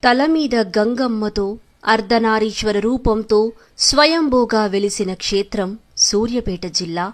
తలమీద గంగమ్మతో అర్ధనారీశ్వర రూపంతో స్వయంభూగా వెలిసిన క్షేత్రం సూర్యాపేట జిల్లా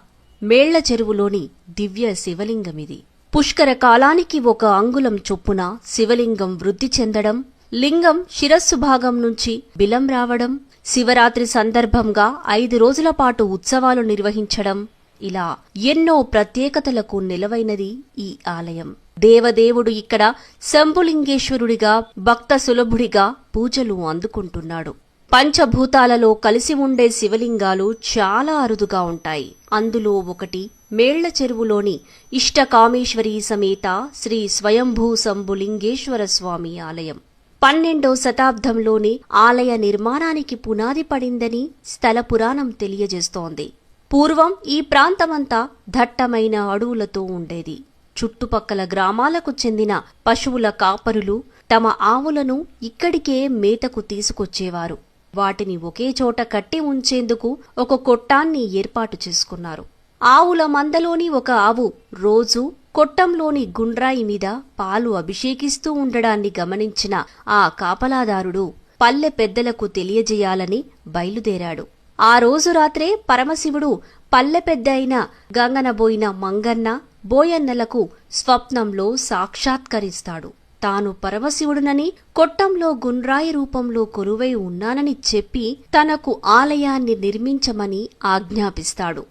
మేళ్ల చెరువులోని దివ్య శివలింగమిది. పుష్కర కాలానికి 1 అంగుళం చొప్పున శివలింగం వృద్ధి చెందడం, లింగం శిరస్సు భాగం నుంచి బిలం రావడం, శివరాత్రి సందర్భంగా 5 రోజుల పాటు ఉత్సవాలు నిర్వహించడం, ఇలా ఎన్నో ప్రత్యేకతలకు నిలవైనది ఈ ఆలయం. దేవదేవుడు ఇక్కడ శంభులింగేశ్వరుడిగా, భక్త సులభుడిగా పూజలు అందుకుంటున్నాడు. పంచభూతాలలో కలిసి ఉండే శివలింగాలు చాలా అరుదుగా ఉంటాయి. అందులో ఒకటి మేళ్ల చెరువులోని ఇష్టకామేశ్వరీ సమేత శ్రీ స్వయంభూ శంభులింగేశ్వర స్వామి ఆలయం. 12వ శతాబ్దంలోనే ఆలయ నిర్మాణానికి పునాది పడిందని స్థల పురాణం తెలియజేస్తోంది. పూర్వం ఈ ప్రాంతమంతా దట్టమైన అడవులతో ఉండేది. చుట్టుపక్కల గ్రామాలకు చెందిన పశువుల కాపరులు తమ ఆవులను ఇక్కడికే మేతకు తీసుకొచ్చేవారు. వాటిని ఒకే చోట కట్టి ఉంచేందుకు ఒక కొట్టాన్ని ఏర్పాటు చేసుకున్నారు. ఆవుల మందలోని ఒక ఆవు రోజూ కొట్టంలోని గుండ్రాయి మీద పాలు అభిషేకిస్తూ ఉండడాన్ని గమనించిన ఆ కాపలాదారుడు పల్లె పెద్దలకు తెలియజేయాలని బయలుదేరాడు. ఆ రోజు రాత్రే పరమశివుడు పల్లె పెద్ద అయిన గంగనబోయిన మంగన్న, బోయన్నలకు స్వప్నంలో సాక్షాత్కరిస్తాడు. తాను పరమశివుడునని, కొట్టంలో గుండ్రాయి రూపంలో కొలువై ఉన్నానని చెప్పి తనకు ఆలయాన్ని నిర్మించమని ఆజ్ఞాపిస్తాడు.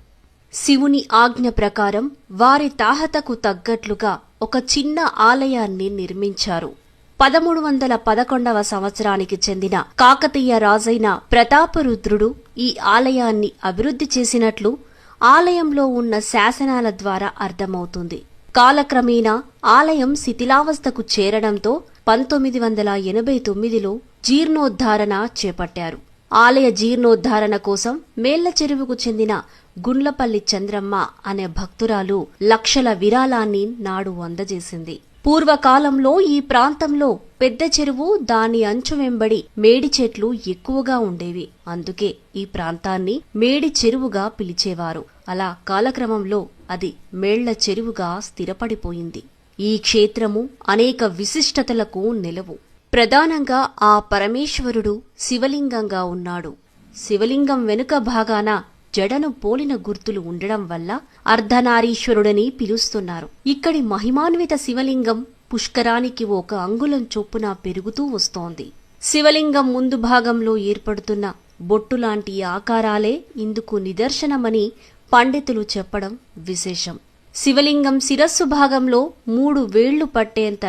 శివుని ఆజ్ఞ ప్రకారం వారి తాహతకు తగ్గట్లుగా ఒక చిన్న ఆలయాన్ని నిర్మించారు. 1311వ సంవత్సరానికి చెందిన కాకతీయ రాజైన ప్రతాపరుద్రుడు ఈ ఆలయాన్ని అభివృద్ధి చేసినట్లు ఆలయంలో ఉన్న శాసనాల ద్వారా అర్థమవుతుంది. కాలక్రమేణా ఆలయం శిథిలావస్థకు చేరడంతో 1989లో జీర్ణోద్ధారణ చేపట్టారు. ఆలయ జీర్ణోద్ధారణ కోసం మేళ్ల చెరువుకు చెందిన గుండ్లపల్లి చంద్రమ్మ అనే భక్తురాలు లక్షల విరాళాన్ని నాడు అందజేసింది. పూర్వకాలంలో ఈ ప్రాంతంలో పెద్ద చెరువు, దాని అంచు వెంబడి మేడి చెట్లు ఎక్కువగా ఉండేవి. అందుకే ఈ ప్రాంతాన్ని మేడి చెరువుగా పిలిచేవారు. అలా కాలక్రమంలో అది మేళ్ల చెరువుగా స్థిరపడిపోయింది. ఈ క్షేత్రము అనేక విశిష్టతలకు నిలవు. ప్రధానంగా ఆ పరమేశ్వరుడు శివలింగంగా ఉన్నాడు. శివలింగం వెనుక భాగాన జడను పోలిన గుర్తులు ఉండడం వల్ల అర్ధనారీశ్వరుడని పిలుస్తున్నారు. ఇక్కడి మహిమాన్విత శివలింగం పుష్కరానికి 1 అంగుళం చొప్పున పెరుగుతూ వస్తోంది. శివలింగం ముందు భాగంలో ఏర్పడుతున్న బొట్టులాంటి ఆకారాలే ఇందుకు నిదర్శనమని పండితులు చెప్పడం విశేషం. శివలింగం శిరస్సు భాగంలో 3 వేళ్లు పట్టేంత